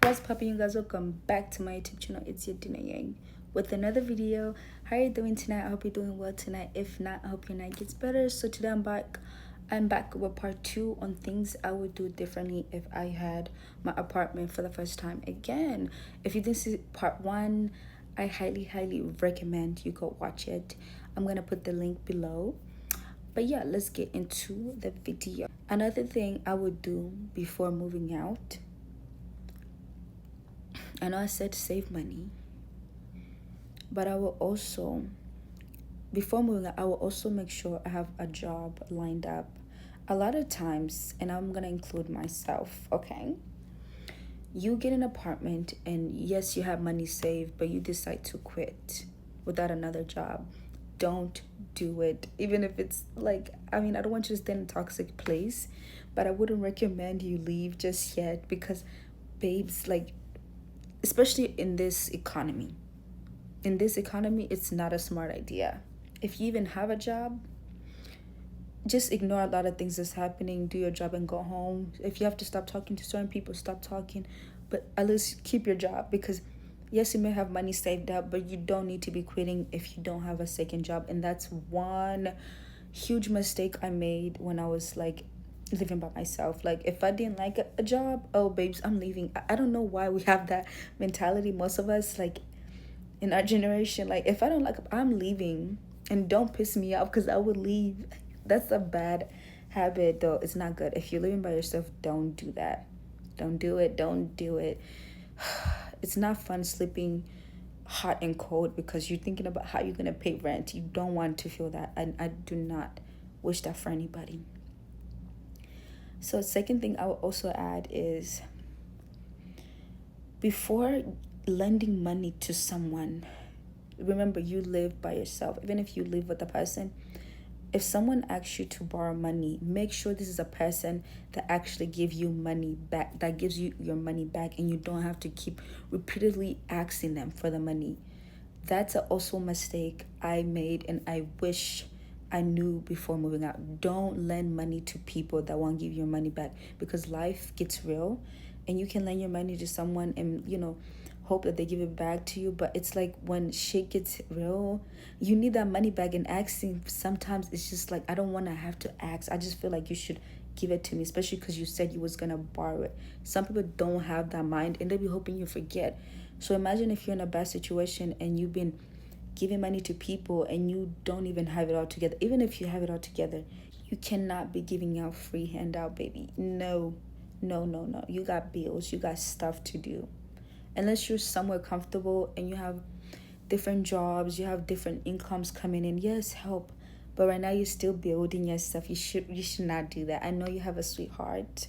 What's poppin', you guys? Welcome back to my YouTube channel. It's YadinaYang with another video. How are you doing tonight? I hope you're doing well tonight. If not, I hope your night gets better. So today I'm back. I'm back with part 2 on things I would do differently if I had my apartment for the first time again. If you didn't see part 1, I highly recommend you go watch it. I'm gonna put the link below. But yeah, let's get into the video. Another thing I would do before moving out, I know I said save money, but I will also, before moving out, I will also make sure I have a job lined up. A lot of times, and I'm gonna include myself, okay? You get an apartment and yes, you have money saved, but you decide to quit without another job. Don't do it. Even if it's like, I don't want you to stay in a toxic place, but I wouldn't recommend you leave just yet because, babes, like, especially in this economy, it's not a smart idea. If you even have a job, just ignore a lot of things that's happening, do your job and go home. If you have to stop talking to certain people, stop talking, but at least keep your job, because yes, you may have money saved up, but you don't need to be quitting if you don't have a second job. And that's one huge mistake I made when I was like living by myself. Like, if I didn't like a job, oh babes, I'm leaving. I don't know why we have that mentality, most of us, like in our generation. Like, if I don't like it, I'm leaving, and don't piss me off because I would leave. That's a bad habit, though. It's not good. If you're living by yourself, don't do that. Don't do it. It's not fun sleeping hot and cold because you're thinking about how you're gonna pay rent. You don't want to feel that. I do not wish that for anybody. So second thing I will also add is, before lending money to someone, remember, you live by yourself. Even if you live with a person, if someone asks you to borrow money, make sure this is a person that actually gives you money back, that gives you your money back, and you don't have to keep repeatedly asking them for the money. That's also a mistake I made, and I wish I knew before moving out. Don't lend money to people that won't give your money back, because life gets real, and you can lend your money to someone and hope that they give it back to you. But it's like, when shit gets real, you need that money back. And asking, sometimes it's just like, I don't want to have to ask. I just feel like you should give it to me, especially because you said you was gonna borrow it. Some people don't have that mind, and they be hoping you forget. So imagine if you're in a bad situation and you've been giving money to people and you don't even have it all together. Even if you have it all together, you cannot be giving out free handout, baby. No. You got bills, you got stuff to do. Unless you're somewhere comfortable and you have different jobs, you have different incomes coming in, yes, help. But right now you're still building your stuff. You should not do that. I know you have a sweetheart.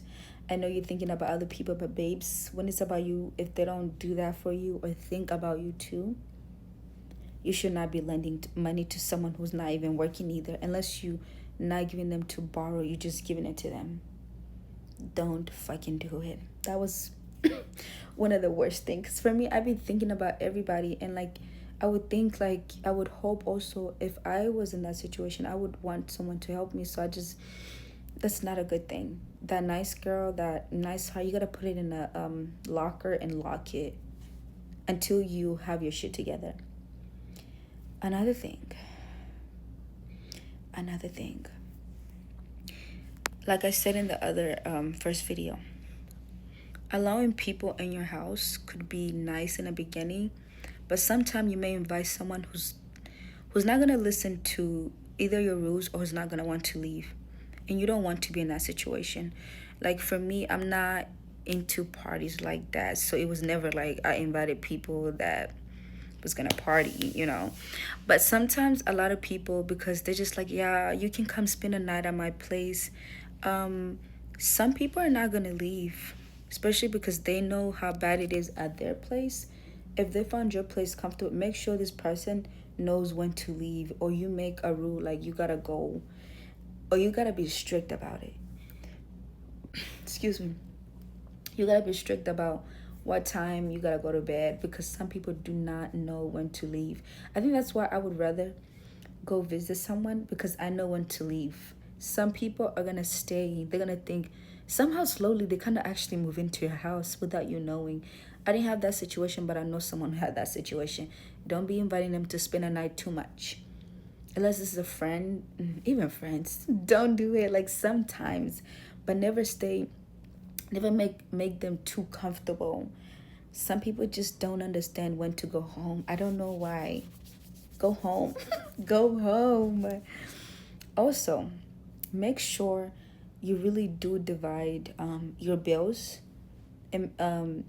I know you're thinking about other people, but babes, when it's about you, if they don't do that for you or think about you too, you should not be lending money to someone who's not even working either. Unless you not giving them to borrow, you're just giving it to them. Don't fucking do it. That was one of the worst things for me. I've been thinking about everybody, and like, I would think, like, I would hope also, if I was in that situation, I would want someone to help me. So that's not a good thing. That nice girl, that nice heart, you gotta put it in a locker and lock it until you have your shit together. Another thing, like I said in the other first video, allowing people in your house could be nice in the beginning, but sometimes you may invite someone who's not gonna listen to either your rules or who's not gonna want to leave, and you don't want to be in that situation. Like, for me, I'm not into parties like that, so it was never like I invited people that was gonna party. But sometimes a lot of people, because they're just like, yeah, you can come spend a night at my place. Some people are not gonna leave, especially because they know how bad it is at their place. If they found your place comfortable, make sure this person knows when to leave, or you make a rule like you gotta go, or you gotta be strict about it. Excuse me. You gotta be strict about what time you gotta go to bed, because some people do not know when to leave. I think that's why I would rather go visit someone, because I know when to leave. Some people are gonna stay. They're gonna think Somehow slowly they kind of actually move into your house without you knowing. I didn't have that situation, but I know someone who had that situation. Don't be inviting them to spend a night too much. Unless this is a friend, even friends, don't do it. Like sometimes, but never stay, never make them too comfortable. Some people just don't understand when to go home. I don't know why. Go home. Go home. Also, make sure you really do divide your bills, and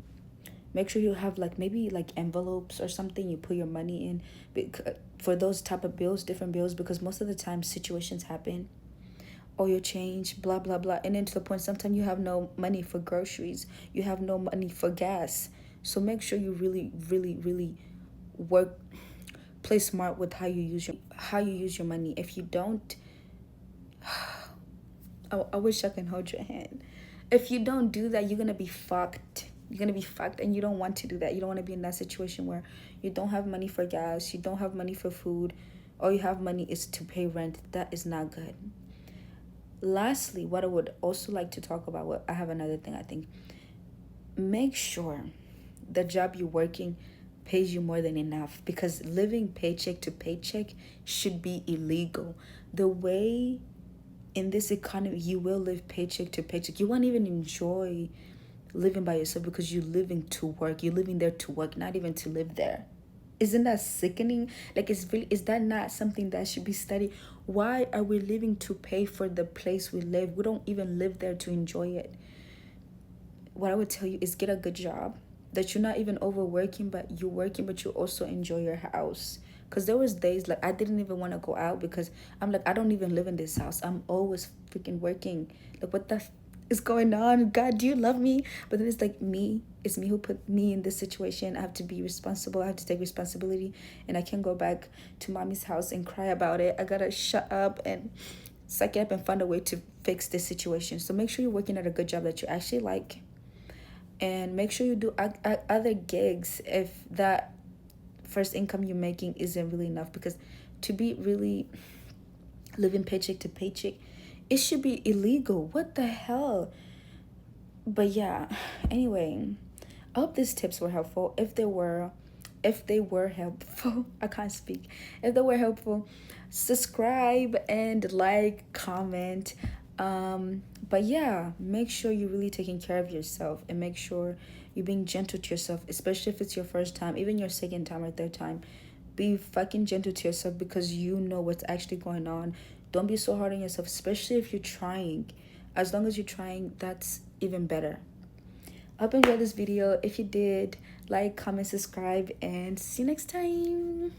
make sure you have like maybe like envelopes or something you put your money in, for those type of bills, different bills, because most of the time situations happen, or your change, blah blah blah, and then to the point sometimes you have no money for groceries, you have no money for gas. So make sure you really really work, play smart with how you use your money. If you don't, I wish I can hold your hand. If you don't do that, you're gonna be fucked. You're gonna be fucked, and you don't want to do that. You don't want to be in that situation where you don't have money for gas, you don't have money for food, all you have money is to pay rent. That is not good. Lastly, what I would also like to talk about, I have another thing I think. Make sure the job you're working pays you more than enough, because living paycheck to paycheck should be illegal. The way in this economy you will live paycheck to paycheck, you won't even enjoy living by yourself because you're living to work. You're living there to work, not even to live there. Isn't that sickening? Like, is that not something that should be studied? Why are we living to pay for the place we live? We don't even live there to enjoy it. What I would tell you is get a good job, that you're not even overworking, but you're working, but you also enjoy your house. Because there was days like I didn't even want to go out because I'm like, I don't even live in this house, I'm always freaking working. Like, what the is going on? God, do you love me? But then it's like, it's me who put me in this situation. I have to be responsible, I have to take responsibility, and I can't go back to mommy's house and cry about it. I gotta shut up and suck it up and find a way to fix this situation. So make sure you're working at a good job that you actually like, and make sure you do other gigs if that first income you're making isn't really enough, because to be really living paycheck to paycheck, it should be illegal. What the hell? But yeah, anyway, I hope these tips were helpful. If they were helpful, I can't speak. If they were helpful, subscribe and like, comment. But yeah, make sure you're really taking care of yourself, and make sure you're being gentle to yourself, especially if it's your first time, even your second time or third time. Be fucking gentle to yourself, because you know what's actually going on. Don't be so hard on yourself, especially if you're trying. As long as you're trying, that's even better. I hope you enjoyed this video. If you did, like, comment, subscribe, and see you next time.